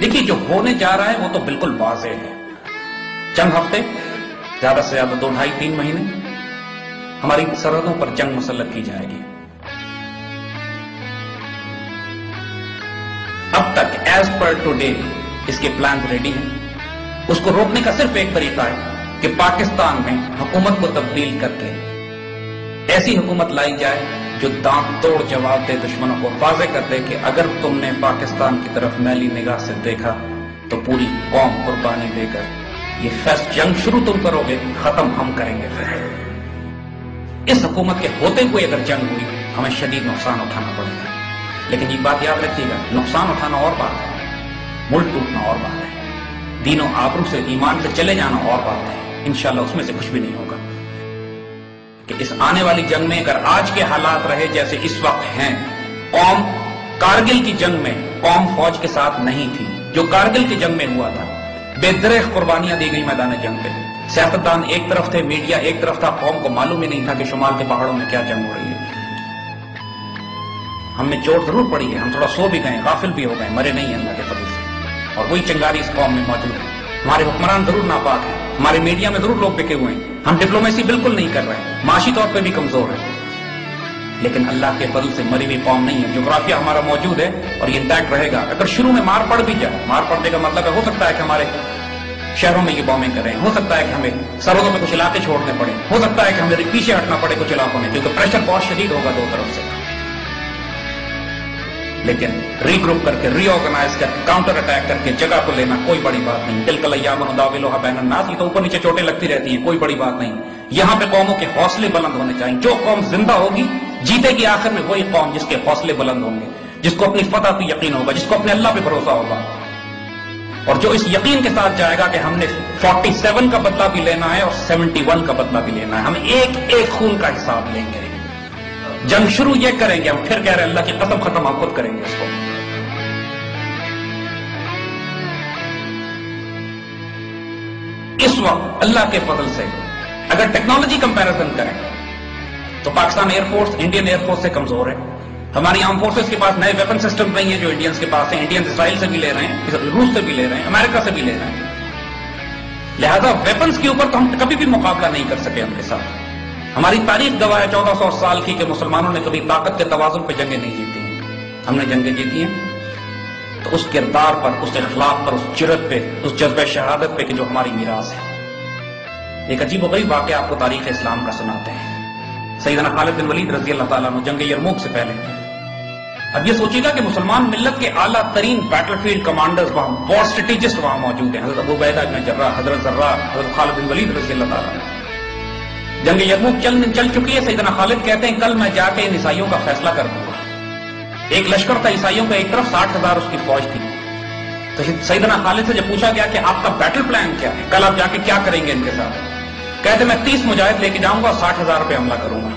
دیکھیے جو ہونے جا رہا ہے وہ تو بالکل واضح ہے. چند ہفتے، زیادہ سے زیادہ 2 ڈھائی 3 مہینے ہماری سرحدوں پر جنگ مسلط کی جائے گی. اب تک ایز پر ٹوڈے اس کے پلان ریڈی ہیں. اس کو روکنے کا صرف ایک طریقہ ہے کہ پاکستان میں حکومت کو تبدیل کر کے ایسی حکومت لائی جائے جو دانت توڑ جواب دے دشمنوں کو، واضح کر دے کہ اگر تم نے پاکستان کی طرف میلی نگاہ سے دیکھا تو پوری قوم قربانی دے کر یہ فیصل جنگ شروع تم کرو گے، ختم ہم کریں گے. اس حکومت کے ہوتے ہوئے اگر جنگ ہوئی ہمیں شدید نقصان اٹھانا پڑے گا. لیکن یہ بات یاد رکھیے گا، نقصان اٹھانا اور بات ہے، ملک ٹوٹنا اور بات ہے، دین و آبرو سے ایمان سے چلے جانا اور بات ہے. انشاءاللہ اس میں سے کچھ بھی نہیں ہوگا. کہ اس آنے والی جنگ میں اگر آج کے حالات رہے جیسے اس وقت ہیں، قوم کارگل کی جنگ میں قوم فوج کے ساتھ نہیں تھی. جو کارگل کی جنگ میں ہوا تھا بے درخت قربانیاں دی گئی میدان جنگ پہ. سیاستدان ایک طرف تھے، میڈیا ایک طرف تھا، قوم کو معلوم ہی نہیں تھا کہ شمال کے پہاڑوں میں کیا جنگ ہو رہی ہے. ہم نے چوٹ ضرور پڑی ہے، ہم تھوڑا سو بھی گئے، غافل بھی ہو گئے، مرے نہیں ہیں اللہ کے فضل سے. اور وہی چنگاری اس قوم میں موجود ہے. ہمارے حکمران ضرور ناپاک ہیں، ہمارے میڈیا میں ضرور لوگ بکے ہوئے ہیں، ہم ڈپلومیسی بالکل نہیں کر رہے ہیں، معاشی طور پہ بھی کمزور ہے. لیکن اللہ کے فضل سے مری ہوئی قوم نہیں ہے. جغرافیہ ہمارا موجود ہے اور یہ انٹیکٹ رہے گا. اگر شروع میں مار پڑ بھی جائے، مار پڑنے کا مطلب ہے ہو سکتا ہے کہ ہمارے شہروں میں یہ بامیں کریں، ہو سکتا ہے کہ ہمیں سرحدوں میں کچھ علاقے چھوڑنے پڑے، ہو سکتا ہے کہ ہمیں پیچھے ہٹنا پڑے کچھ علاقوں میں، کیونکہ پریشر بہت شدید ہوگا دو طرف سے. لیکن ری گروپ کر کے، ری آرگنائز کر کے، کاؤنٹر اٹیک کر کے جگہ کو لینا کوئی بڑی بات نہیں. تلک الایام نداولها بین الناس، یہ تو اوپر نیچے چوٹیں لگتی رہتی ہیں، کوئی بڑی بات نہیں. یہاں پہ قوموں کے حوصلے بلند ہونے چاہیے. جو قوم زندہ ہوگی جیتے گی آخر میں وہی قوم جس کے حوصلے بلند ہوں گے، جس کو اپنی فتح پہ یقین ہوگا، جس کو اپنے اللہ پہ بھروسہ ہوگا، اور جو اس یقین کے ساتھ جائے گا کہ ہم نے 47 کا بدلہ بھی لینا ہے اور 71 کا بدلہ بھی لینا ہے. ہم ایک ایک خون کا حساب لیں گے. جنگ شروع یہ کریں گے، ہم پھر کہہ رہے ہیں اللہ کی قسم ختم ہم خود کریں گے اس کو. اس وقت اللہ کے فضل سے اگر ٹیکنالوجی کمپیریزن کریں تو Pakistan air force Indian air force سے کمزور ہے. ہماری آرم فورسز کے پاس نئے ویپن سسٹم نہیں ہیں جو انڈینز کے پاس ہیں. انڈینز اسرائیل سے بھی لے رہے ہیں، روس سے بھی لے رہے ہیں، امریکہ سے بھی لے رہے ہیں. لہذا ویپنز کے اوپر تو ہم کبھی بھی مقابلہ نہیں کر سکے ان کے ساتھ. ہماری تاریخ گواہ ہے 1400 سال کی کہ مسلمانوں نے کبھی طاقت کے توازن پہ جنگیں نہیں جیتی ہیں. ہم نے جنگیں جیتی ہیں تو اس کردار پر، اس اخلاق پر، اس جرأت پہ، اس جذبہ شہادت پہ کہ جو ہماری میراث ہے. ایک عجیب و غریب واقعہ آپ کو تاریخ اسلام کا سناتے ہیں. سیدنا خالد بن ولید رضی اللہ تعالیٰ عنہ جنگ یرموک سے پہلے، اب یہ سوچیے گا کہ مسلمان ملت کے اعلیٰ ترین بیٹل فیلڈ کمانڈرز وہاں، وار اسٹریٹجسٹ وہاں موجود ہیں. حضرت ابو عبیدہ بن جراح، حضرت زرار، حضرت خالد بن ولید رضی اللہ تعالیٰ عنہ. جنگ یرموک چل چکی ہے. سیدنا خالد کہتے ہیں کل میں جا کے ان عیسائیوں کا فیصلہ کر دوں گا. ایک لشکر تھا عیسائیوں کا، ایک طرف 60,000 اس کی فوج تھی. تو سیدنا خالد سے جب پوچھا گیا کہ آپ کا بیٹل پلان کیا ہے، کل آپ جا کے کیا کریں گے ان کے ساتھ، کہتے میں 30 مجاہد لے کے جاؤں گا اور 60,000 روپے حملہ کروں گا.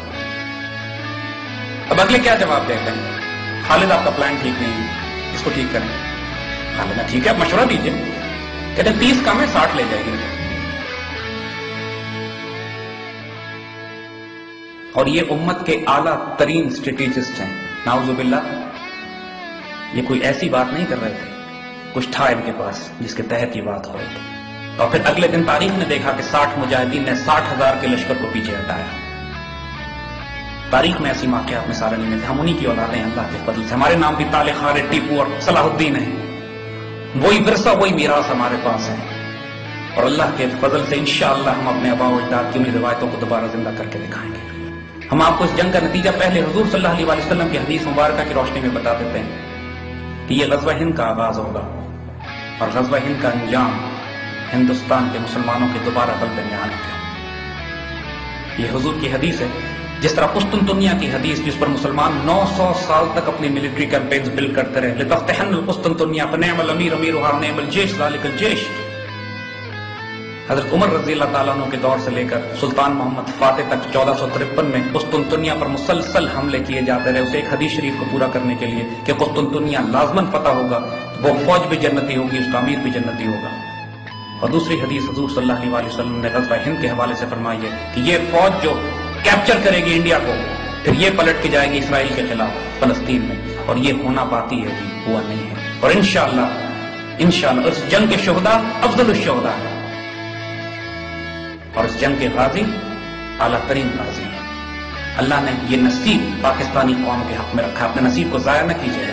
اب اگلے کیا جواب دیتے ہیں؟ خالد آپ کا پلان ٹھیک نہیں ہے، اس کو ٹھیک کریں. خالد ٹھیک ہے، آپ مشورہ دیجیے. کہتے ہیں 30 کم ہے، 60 لے جائے گی. اور یہ امت کے اعلیٰ ترین اسٹریٹجسٹ ہیں. نعوذ باللہ، یہ کوئی ایسی بات نہیں کر رہے تھے، کچھ تھا ان کے پاس جس کے تحت یہ بات ہو رہی تھی. اور پھر اگلے دن تاریخ نے دیکھا کہ 60 مجاہدین نے 60,000 کے لشکر کو پیچھے ہٹایا. تاریخ میں ایسی واقعات میں سارے نہیں ملتے. ہم انہی کی اولادیں ہیں اللہ کے فضل سے. ہمارے نام بھی طالب خالد، ٹیپو اور صلاح الدین ہیں. وہی ورثہ، وہی میراث ہمارے پاس ہے. اور اللہ کے فضل سے انشاءاللہ ہم اپنے آباء و اجداد کی انہیں روایتوں کو دوبارہ زندہ کر کے دکھائیں گے. ہم آپ کو اس جنگ کا نتیجہ پہلے حضور صلی اللہ علیہ وسلم کی حدیث مبارکہ کی روشنی میں بتا دیتے ہیں کہ یہ غزوہ ہند کا آغاز ہوگا اور غزوہ ہند کا انجام ہندوستان کے مسلمانوں کے دوبارہ غلبے میں آنے کا. یہ حضور کی حدیث ہے. جس طرح قسطنطنیہ کی حدیث جس پر مسلمان 900 سال تک اپنی ملٹری کیمپینز بلڈ کرتے رہے، لتفتحن القسطنطنیہ فنعم الامیر امیرها نعم الجیش ذلک الجیش. حضرت عمر رضی اللہ تعالیٰ عنہ کے دور سے لے کر سلطان محمد فاتح تک 1453 میں قسطنطنیہ پر مسلسل حملے کیے جاتے رہے. اسے ایک حدیث شریف کو پورا کرنے کے لیے کہ قسطنطنیہ لازماً فتح ہوگا، وہ فوج بھی جنتی ہوگی، اس کا امیر بھی جنتی ہوگا. اور دوسری حدیث حضور صلی اللہ علیہ وسلم نے غزوہ ہند کے حوالے سے فرمائی ہے کہ یہ فوج جو کیپچر کرے گی انڈیا کو، پھر یہ پلٹ کے جائے گی اسرائیل کے خلاف فلسطین میں، اور یہ ہونا پاتی ہے، ہوا نہیں ہے. اور انشاءاللہ انشاءاللہ اس جنگ کے شہداء افضل الشہداء ہیں اور اس جنگ کے غازی اعلیٰ ترین غازی ہیں. اللہ نے یہ نصیب پاکستانی قوم کے حق میں رکھا. اپنے نصیب کو ضائع نہ کیجیے.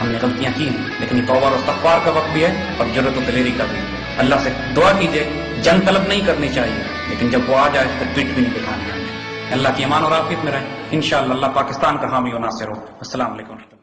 ہم نے غلطیاں کی ہیں لیکن یہ توبہ اور استغفار کا وقت بھی ہے اور جرأت و دلیری کا بھی. اللہ سے دعا کیجیے. جنگ طلب نہیں کرنی چاہیے لیکن جب وہ آ جائے تو پیٹ بھی نہیں دکھانی چاہیے. اللہ کی امان اور عافیت میں رہے. انشاءاللہ اللہ پاکستان کا حامی و ناصر ہو. السلام علیکم.